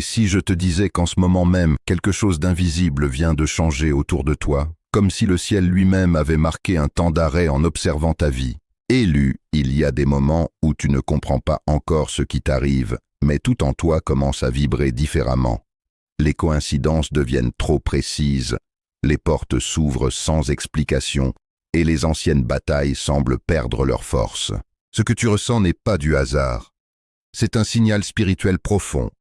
Et si je te disais qu'en ce moment même, quelque chose d'invisible vient de changer autour de toi, comme si le ciel lui-même avait marqué un temps d'arrêt en observant ta vie. Élu, il y a des moments où tu ne comprends pas encore ce qui t'arrive, mais tout en toi commence à vibrer différemment. Les coïncidences deviennent trop précises, les portes s'ouvrent sans explication, et les anciennes batailles semblent perdre leur force. Ce que tu ressens n'est pas du hasard. C'est un signal spirituel profond.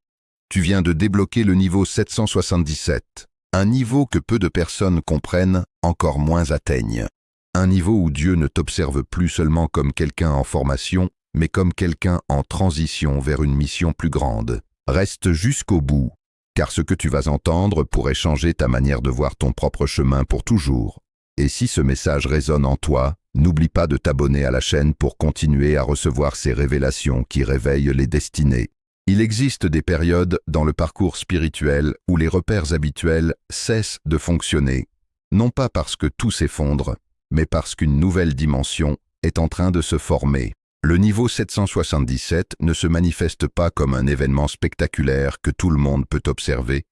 Tu viens de débloquer le niveau 777, un niveau que peu de personnes comprennent, encore moins atteignent. Un niveau où Dieu ne t'observe plus seulement comme quelqu'un en formation, mais comme quelqu'un en transition vers une mission plus grande. Reste jusqu'au bout, car ce que tu vas entendre pourrait changer ta manière de voir ton propre chemin pour toujours. Et si ce message résonne en toi, n'oublie pas de t'abonner à la chaîne pour continuer à recevoir ces révélations qui réveillent les destinées. Il existe des périodes dans le parcours spirituel où les repères habituels cessent de fonctionner, non pas parce que tout s'effondre, mais parce qu'une nouvelle dimension est en train de se former. Le niveau 777 ne se manifeste pas comme un événement spectaculaire que tout le monde peut observer.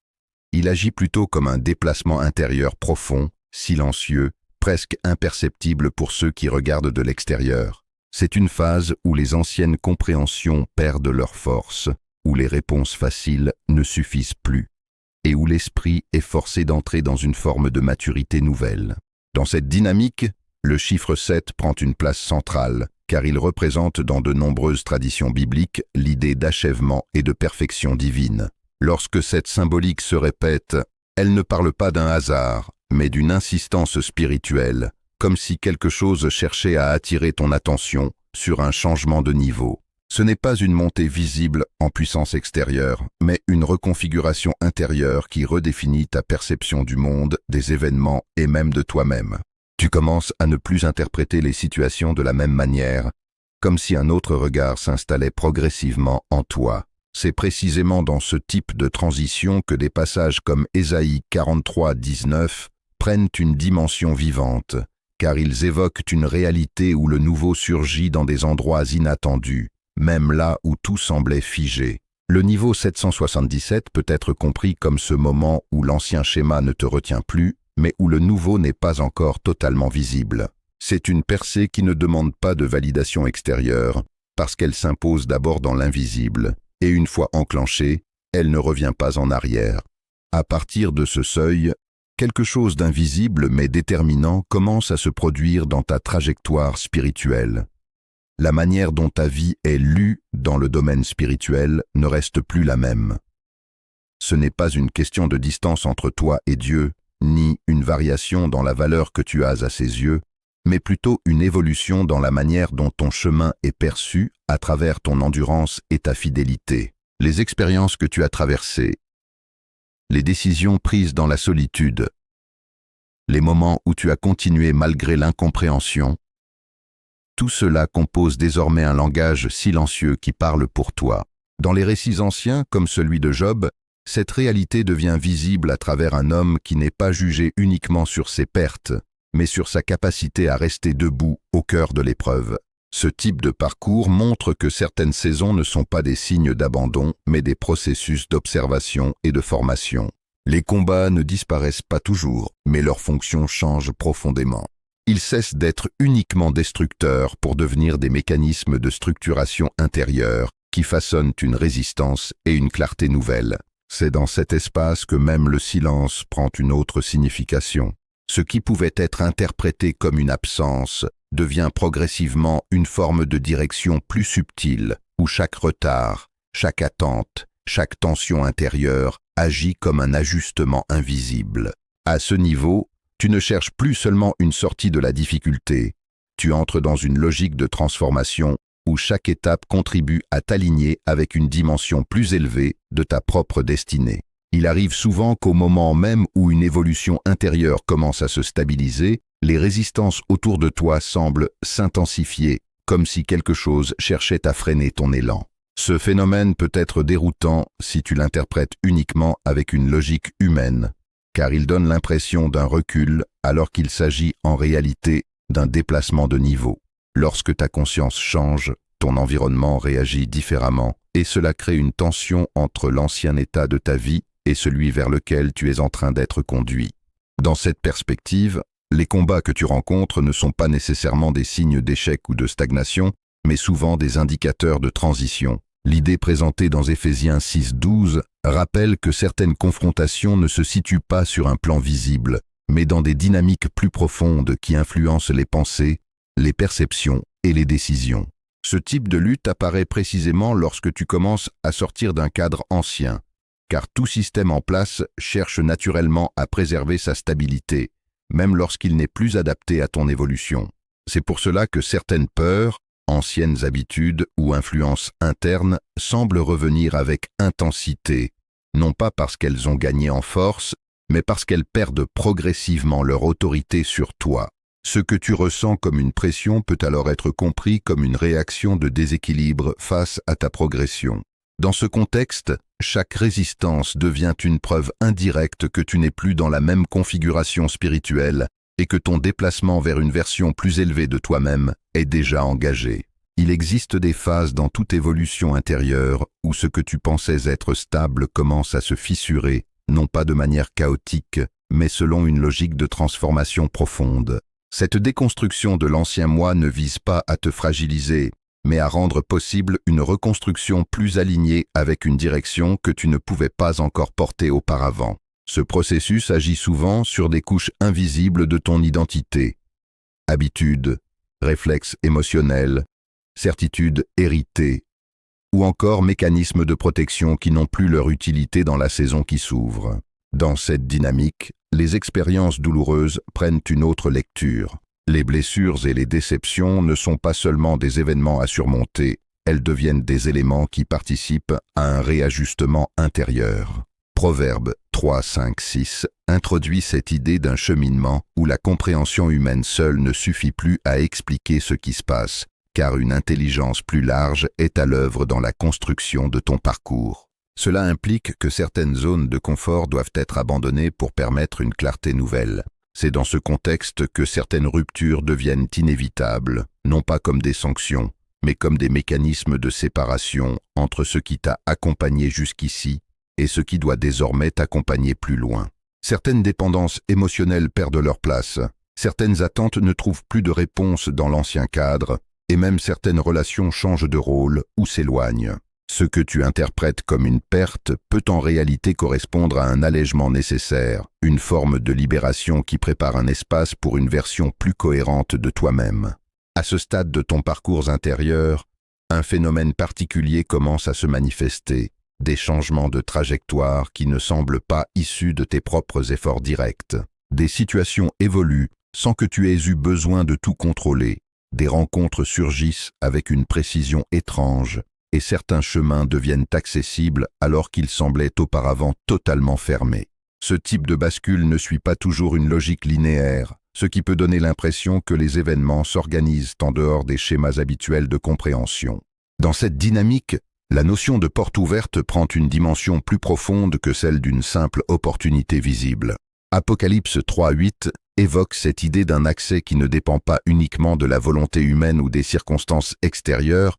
Il agit plutôt comme un déplacement intérieur profond, silencieux, presque imperceptible pour ceux qui regardent de l'extérieur. C'est une phase où les anciennes compréhensions perdent leur force, où les réponses faciles ne suffisent plus, et où l'esprit est forcé d'entrer dans une forme de maturité nouvelle. Dans cette dynamique, le chiffre 7 prend une place centrale, car il représente dans de nombreuses traditions bibliques l'idée d'achèvement et de perfection divine. Lorsque cette symbolique se répète, elle ne parle pas d'un hasard, mais d'une insistance spirituelle, comme si quelque chose cherchait à attirer ton attention sur un changement de niveau. Ce n'est pas une montée visible en puissance extérieure, mais une reconfiguration intérieure qui redéfinit ta perception du monde, des événements et même de toi-même. Tu commences à ne plus interpréter les situations de la même manière, comme si un autre regard s'installait progressivement en toi. C'est précisément dans ce type de transition que des passages comme Ésaïe 43:19 prennent une dimension vivante, car ils évoquent une réalité où le nouveau surgit dans des endroits inattendus, même là où tout semblait figé. Le niveau 777 peut être compris comme ce moment où l'ancien schéma ne te retient plus, mais où le nouveau n'est pas encore totalement visible. C'est une percée qui ne demande pas de validation extérieure, parce qu'elle s'impose d'abord dans l'invisible, et une fois enclenchée, elle ne revient pas en arrière. À partir de ce seuil, quelque chose d'invisible mais déterminant commence à se produire dans ta trajectoire spirituelle. La manière dont ta vie est lue dans le domaine spirituel ne reste plus la même. Ce n'est pas une question de distance entre toi et Dieu, ni une variation dans la valeur que tu as à ses yeux, mais plutôt une évolution dans la manière dont ton chemin est perçu à travers ton endurance et ta fidélité. Les expériences que tu as traversées, les décisions prises dans la solitude, les moments où tu as continué malgré l'incompréhension, tout cela compose désormais un langage silencieux qui parle pour toi. Dans les récits anciens, comme celui de Job, cette réalité devient visible à travers un homme qui n'est pas jugé uniquement sur ses pertes, mais sur sa capacité à rester debout au cœur de l'épreuve. Ce type de parcours montre que certaines saisons ne sont pas des signes d'abandon, mais des processus d'observation et de formation. Les combats ne disparaissent pas toujours, mais leur fonction change profondément. Ils cessent d'être uniquement destructeurs pour devenir des mécanismes de structuration intérieure qui façonnent une résistance et une clarté nouvelles. C'est dans cet espace que même le silence prend une autre signification. Ce qui pouvait être interprété comme une absence devient progressivement une forme de direction plus subtile, où chaque retard, chaque attente, chaque tension intérieure agit comme un ajustement invisible. À ce niveau, tu ne cherches plus seulement une sortie de la difficulté, tu entres dans une logique de transformation où chaque étape contribue à t'aligner avec une dimension plus élevée de ta propre destinée. Il arrive souvent qu'au moment même où une évolution intérieure commence à se stabiliser, les résistances autour de toi semblent s'intensifier, comme si quelque chose cherchait à freiner ton élan. Ce phénomène peut être déroutant si tu l'interprètes uniquement avec une logique humaine, car il donne l'impression d'un recul alors qu'il s'agit en réalité d'un déplacement de niveau. Lorsque ta conscience change, ton environnement réagit différemment et cela crée une tension entre l'ancien état de ta vie et celui vers lequel tu es en train d'être conduit. Dans cette perspective, les combats que tu rencontres ne sont pas nécessairement des signes d'échec ou de stagnation, mais souvent des indicateurs de transition. L'idée présentée dans Éphésiens 6:12 rappelle que certaines confrontations ne se situent pas sur un plan visible, mais dans des dynamiques plus profondes qui influencent les pensées, les perceptions et les décisions. Ce type de lutte apparaît précisément lorsque tu commences à sortir d'un cadre ancien, car tout système en place cherche naturellement à préserver sa stabilité, même lorsqu'il n'est plus adapté à ton évolution. C'est pour cela que certaines peurs, anciennes habitudes ou influences internes semblent revenir avec intensité, non pas parce qu'elles ont gagné en force, mais parce qu'elles perdent progressivement leur autorité sur toi. Ce que tu ressens comme une pression peut alors être compris comme une réaction de déséquilibre face à ta progression. Dans ce contexte, chaque résistance devient une preuve indirecte que tu n'es plus dans la même configuration spirituelle et que ton déplacement vers une version plus élevée de toi-même est déjà engagé. Il existe des phases dans toute évolution intérieure où ce que tu pensais être stable commence à se fissurer, non pas de manière chaotique, mais selon une logique de transformation profonde. Cette déconstruction de l'ancien moi ne vise pas à te fragiliser, mais à rendre possible une reconstruction plus alignée avec une direction que tu ne pouvais pas encore porter auparavant. Ce processus agit souvent sur des couches invisibles de ton identité. Habitudes, réflexes émotionnels, certitudes héritées, ou encore mécanismes de protection qui n'ont plus leur utilité dans la saison qui s'ouvre. Dans cette dynamique, les expériences douloureuses prennent une autre lecture. Les blessures et les déceptions ne sont pas seulement des événements à surmonter, elles deviennent des éléments qui participent à un réajustement intérieur. Proverbe 3, 5, 6 introduit cette idée d'un cheminement où la compréhension humaine seule ne suffit plus à expliquer ce qui se passe, car une intelligence plus large est à l'œuvre dans la construction de ton parcours. Cela implique que certaines zones de confort doivent être abandonnées pour permettre une clarté nouvelle. C'est dans ce contexte que certaines ruptures deviennent inévitables, non pas comme des sanctions, mais comme des mécanismes de séparation entre ce qui t'a accompagné jusqu'ici et ce qui doit désormais t'accompagner plus loin. Certaines dépendances émotionnelles perdent leur place, certaines attentes ne trouvent plus de réponse dans l'ancien cadre, et même certaines relations changent de rôle ou s'éloignent. Ce que tu interprètes comme une perte peut en réalité correspondre à un allègement nécessaire, une forme de libération qui prépare un espace pour une version plus cohérente de toi-même. À ce stade de ton parcours intérieur, un phénomène particulier commence à se manifester, des changements de trajectoire qui ne semblent pas issus de tes propres efforts directs. Des situations évoluent sans que tu aies eu besoin de tout contrôler. Des rencontres surgissent avec une précision étrange et certains chemins deviennent accessibles alors qu'ils semblaient auparavant totalement fermés. Ce type de bascule ne suit pas toujours une logique linéaire, ce qui peut donner l'impression que les événements s'organisent en dehors des schémas habituels de compréhension. Dans cette dynamique, la notion de porte ouverte prend une dimension plus profonde que celle d'une simple opportunité visible. Apocalypse 3:8 évoque cette idée d'un accès qui ne dépend pas uniquement de la volonté humaine ou des circonstances extérieures,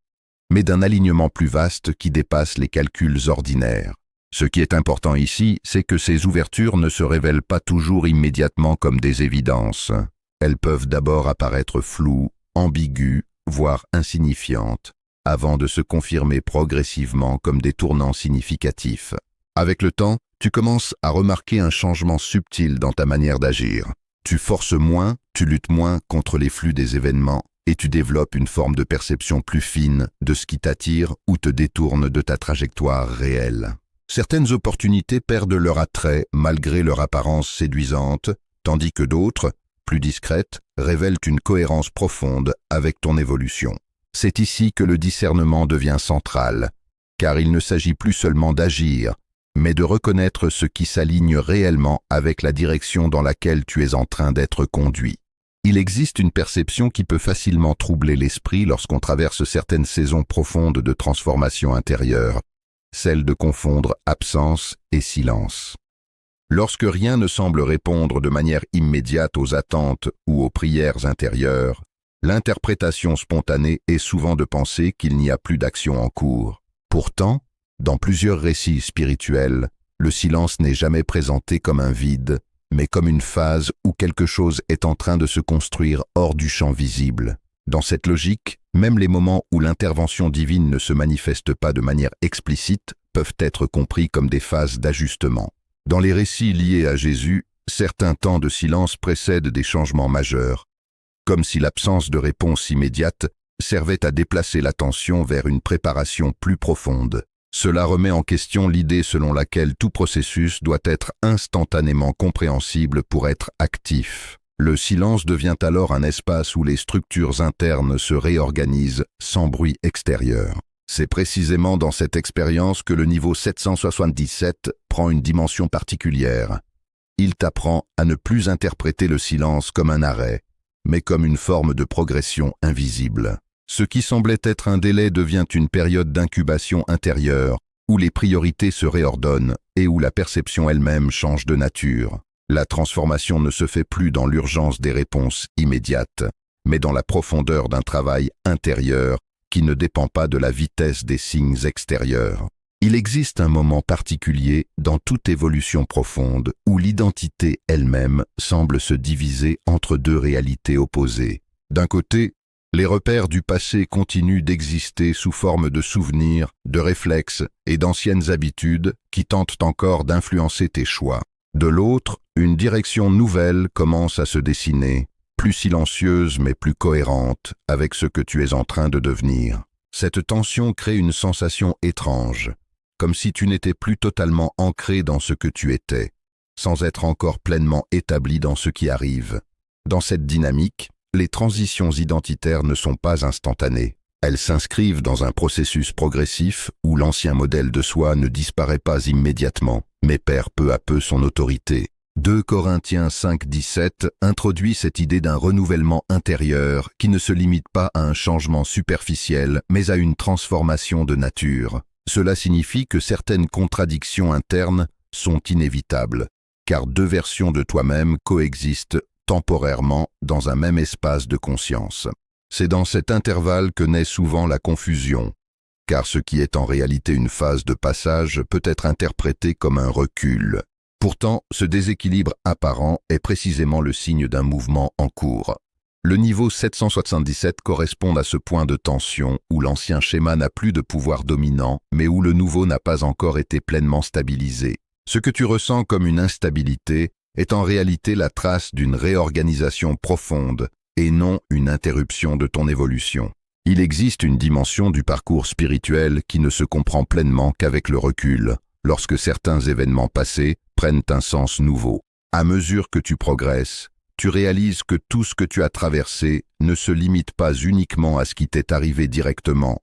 mais d'un alignement plus vaste qui dépasse les calculs ordinaires. Ce qui est important ici, c'est que ces ouvertures ne se révèlent pas toujours immédiatement comme des évidences. Elles peuvent d'abord apparaître floues, ambiguës, voire insignifiantes, avant de se confirmer progressivement comme des tournants significatifs. Avec le temps, tu commences à remarquer un changement subtil dans ta manière d'agir. Tu forces moins, tu luttes moins contre les flux des événements et tu développes une forme de perception plus fine de ce qui t'attire ou te détourne de ta trajectoire réelle. Certaines opportunités perdent leur attrait malgré leur apparence séduisante, tandis que d'autres, plus discrètes, révèlent une cohérence profonde avec ton évolution. C'est ici que le discernement devient central, car il ne s'agit plus seulement d'agir, mais de reconnaître ce qui s'aligne réellement avec la direction dans laquelle tu es en train d'être conduit. Il existe une perception qui peut facilement troubler l'esprit lorsqu'on traverse certaines saisons profondes de transformation intérieure, celle de confondre absence et silence. Lorsque rien ne semble répondre de manière immédiate aux attentes ou aux prières intérieures, L'interprétation spontanée est souvent de penser qu'il n'y a plus d'action en cours. Pourtant, dans plusieurs récits spirituels, le silence n'est jamais présenté comme un vide, mais comme une phase où quelque chose est en train de se construire hors du champ visible. Dans cette logique, même les moments où l'intervention divine ne se manifeste pas de manière explicite peuvent être compris comme des phases d'ajustement. Dans les récits liés à Jésus, certains temps de silence précèdent des changements majeurs, comme si l'absence de réponse immédiate servait à déplacer l'attention vers une préparation plus profonde. Cela remet en question l'idée selon laquelle tout processus doit être instantanément compréhensible pour être actif. Le silence devient alors un espace où les structures internes se réorganisent sans bruit extérieur. C'est précisément dans cette expérience que le niveau 777 prend une dimension particulière. Il t'apprend à ne plus interpréter le silence comme un arrêt, mais comme une forme de progression invisible. Ce qui semblait être un délai devient une période d'incubation intérieure, où les priorités se réordonnent et où la perception elle-même change de nature. La transformation ne se fait plus dans l'urgence des réponses immédiates, mais dans la profondeur d'un travail intérieur qui ne dépend pas de la vitesse des signes extérieurs. Il existe un moment particulier dans toute évolution profonde où l'identité elle-même semble se diviser entre deux réalités opposées. D'un côté, les repères du passé continuent d'exister sous forme de souvenirs, de réflexes et d'anciennes habitudes qui tentent encore d'influencer tes choix. De l'autre, une direction nouvelle commence à se dessiner, plus silencieuse mais plus cohérente avec ce que tu es en train de devenir. Cette tension crée une sensation étrange, comme si tu n'étais plus totalement ancré dans ce que tu étais, sans être encore pleinement établi dans ce qui arrive. Dans cette dynamique, les transitions identitaires ne sont pas instantanées. Elles s'inscrivent dans un processus progressif où l'ancien modèle de soi ne disparaît pas immédiatement, mais perd peu à peu son autorité. 2 Corinthiens 5,17 introduit cette idée d'un renouvellement intérieur qui ne se limite pas à un changement superficiel, mais à une transformation de nature. Cela signifie que certaines contradictions internes sont inévitables, car 2 versions de toi-même coexistent temporairement dans un même espace de conscience. C'est dans cet intervalle que naît souvent la confusion, car ce qui est en réalité une phase de passage peut être interprété comme un recul. Pourtant, ce déséquilibre apparent est précisément le signe d'un mouvement en cours. Le niveau 777 correspond à ce point de tension où l'ancien schéma n'a plus de pouvoir dominant, mais où le nouveau n'a pas encore été pleinement stabilisé. Ce que tu ressens comme une instabilité est en réalité la trace d'une réorganisation profonde et non une interruption de ton évolution. Il existe une dimension du parcours spirituel qui ne se comprend pleinement qu'avec le recul, lorsque certains événements passés prennent un sens nouveau. À mesure que tu progresses, tu réalises que tout ce que tu as traversé ne se limite pas uniquement à ce qui t'est arrivé directement,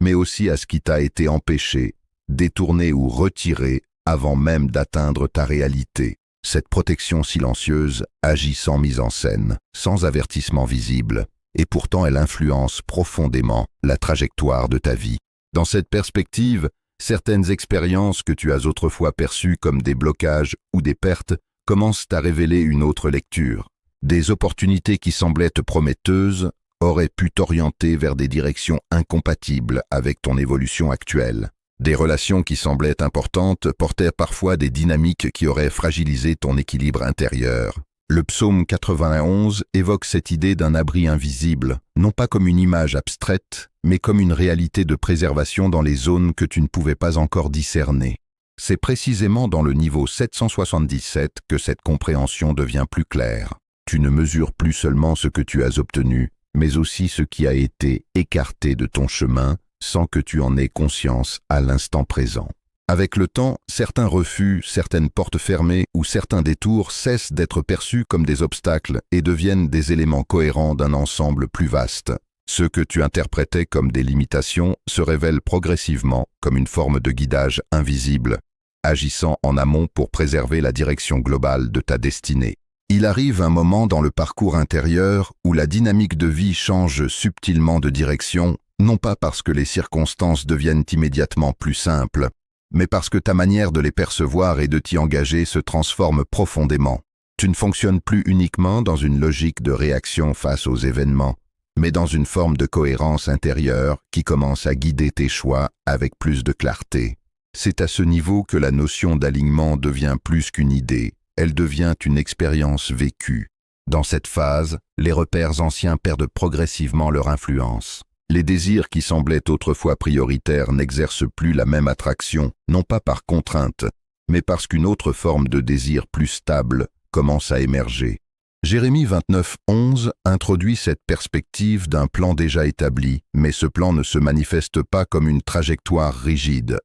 mais aussi à ce qui t'a été empêché, détourné ou retiré avant même d'atteindre ta réalité. Cette protection silencieuse agit sans mise en scène, sans avertissement visible, et pourtant elle influence profondément la trajectoire de ta vie. Dans cette perspective, certaines expériences que tu as autrefois perçues comme des blocages ou des pertes commencent à révéler une autre lecture. Des opportunités qui semblaient te prometteuses auraient pu t'orienter vers des directions incompatibles avec ton évolution actuelle. Des relations qui semblaient importantes portaient parfois des dynamiques qui auraient fragilisé ton équilibre intérieur. Le psaume 91 évoque cette idée d'un abri invisible, non pas comme une image abstraite, mais comme une réalité de préservation dans les zones que tu ne pouvais pas encore discerner. C'est précisément dans le niveau 777 que cette compréhension devient plus claire. Tu ne mesures plus seulement ce que tu as obtenu, mais aussi ce qui a été écarté de ton chemin sans que tu en aies conscience à l'instant présent. Avec le temps, certains refus, certaines portes fermées ou certains détours cessent d'être perçus comme des obstacles et deviennent des éléments cohérents d'un ensemble plus vaste. Ce que tu interprétais comme des limitations se révèle progressivement comme une forme de guidage invisible, agissant en amont pour préserver la direction globale de ta destinée. Il arrive un moment dans le parcours intérieur où la dynamique de vie change subtilement de direction, non pas parce que les circonstances deviennent immédiatement plus simples, mais parce que ta manière de les percevoir et de t'y engager se transforme profondément. Tu ne fonctionnes plus uniquement dans une logique de réaction face aux événements, mais dans une forme de cohérence intérieure qui commence à guider tes choix avec plus de clarté. C'est à ce niveau que la notion d'alignement devient plus qu'une idée, elle devient une expérience vécue. Dans cette phase, les repères anciens perdent progressivement leur influence. Les désirs qui semblaient autrefois prioritaires n'exercent plus la même attraction, non pas par contrainte, mais parce qu'une autre forme de désir plus stable commence à émerger. Jérémie 29:11 introduit cette perspective d'un plan déjà établi, mais ce plan ne se manifeste pas comme une trajectoire rigide.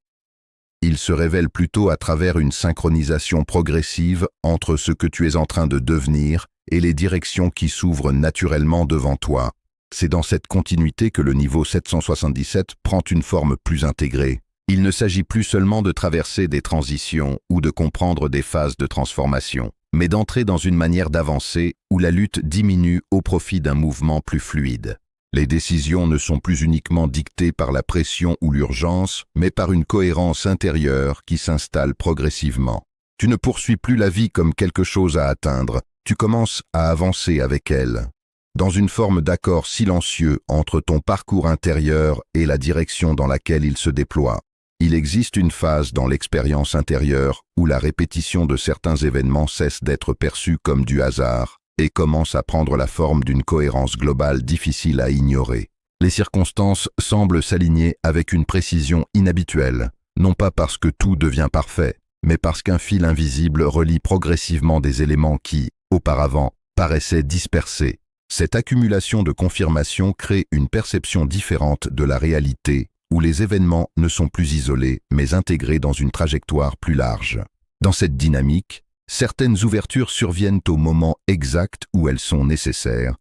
Il se révèle plutôt à travers une synchronisation progressive entre ce que tu es en train de devenir et les directions qui s'ouvrent naturellement devant toi. C'est dans cette continuité que le niveau 777 prend une forme plus intégrée. Il ne s'agit plus seulement de traverser des transitions ou de comprendre des phases de transformation, mais d'entrer dans une manière d'avancer où la lutte diminue au profit d'un mouvement plus fluide. Les décisions ne sont plus uniquement dictées par la pression ou l'urgence, mais par une cohérence intérieure qui s'installe progressivement. Tu ne poursuis plus la vie comme quelque chose à atteindre, tu commences à avancer avec elle, dans une forme d'accord silencieux entre ton parcours intérieur et la direction dans laquelle il se déploie. Il existe une phase dans l'expérience intérieure où la répétition de certains événements cesse d'être perçue comme du hasard et commence à prendre la forme d'une cohérence globale difficile à ignorer. Les circonstances semblent s'aligner avec une précision inhabituelle, non pas parce que tout devient parfait, mais parce qu'un fil invisible relie progressivement des éléments qui, auparavant, paraissaient dispersés. Cette accumulation de confirmations crée une perception différente de la réalité, où les événements ne sont plus isolés, mais intégrés dans une trajectoire plus large. Dans cette dynamique, certaines ouvertures surviennent au moment exact où elles sont nécessaires,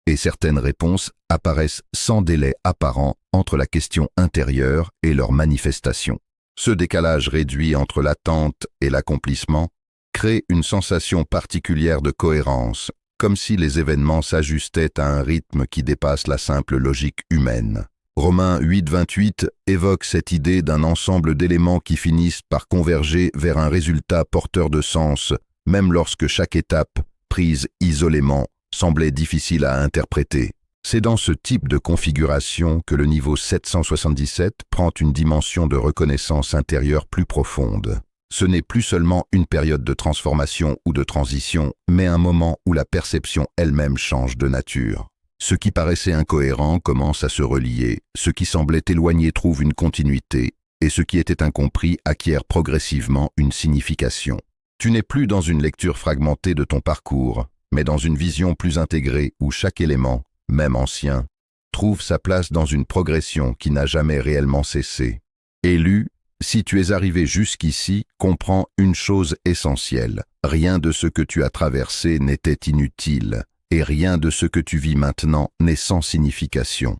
et certaines réponses apparaissent sans délai apparent entre la question intérieure et leur manifestation. Ce décalage réduit entre l'attente et l'accomplissement crée une sensation particulière de cohérence, comme si les événements s'ajustaient à un rythme qui dépasse la simple logique humaine. Romains 8:28 évoque cette idée d'un ensemble d'éléments qui finissent par converger vers un résultat porteur de sens, même lorsque chaque étape, prise isolément, semblait difficile à interpréter. C'est dans ce type de configuration que le niveau 777 prend une dimension de reconnaissance intérieure plus profonde. Ce n'est plus seulement une période de transformation ou de transition, mais un moment où la perception elle-même change de nature. Ce qui paraissait incohérent commence à se relier, ce qui semblait éloigné trouve une continuité, et ce qui était incompris acquiert progressivement une signification. Tu n'es plus dans une lecture fragmentée de ton parcours, mais dans une vision plus intégrée où chaque élément, même ancien, trouve sa place dans une progression qui n'a jamais réellement cessé. Élu, si tu es arrivé jusqu'ici, comprends une chose essentielle. Rien de ce que tu as traversé n'était inutile, et rien de ce que tu vis maintenant n'est sans signification.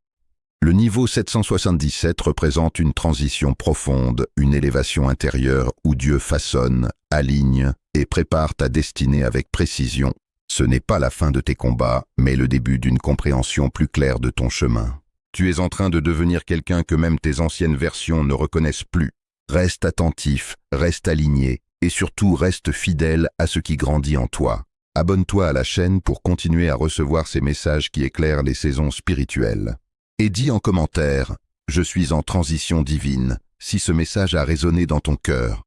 Le niveau 777 représente une transition profonde, une élévation intérieure où Dieu façonne, aligne et prépare ta destinée avec précision. Ce n'est pas la fin de tes combats, mais le début d'une compréhension plus claire de ton chemin. Tu es en train de devenir quelqu'un que même tes anciennes versions ne reconnaissent plus. Reste attentif, reste aligné, et surtout reste fidèle à ce qui grandit en toi. Abonne-toi à la chaîne pour continuer à recevoir ces messages qui éclairent les saisons spirituelles. Et dis en commentaire « Je suis en transition divine » si ce message a résonné dans ton cœur.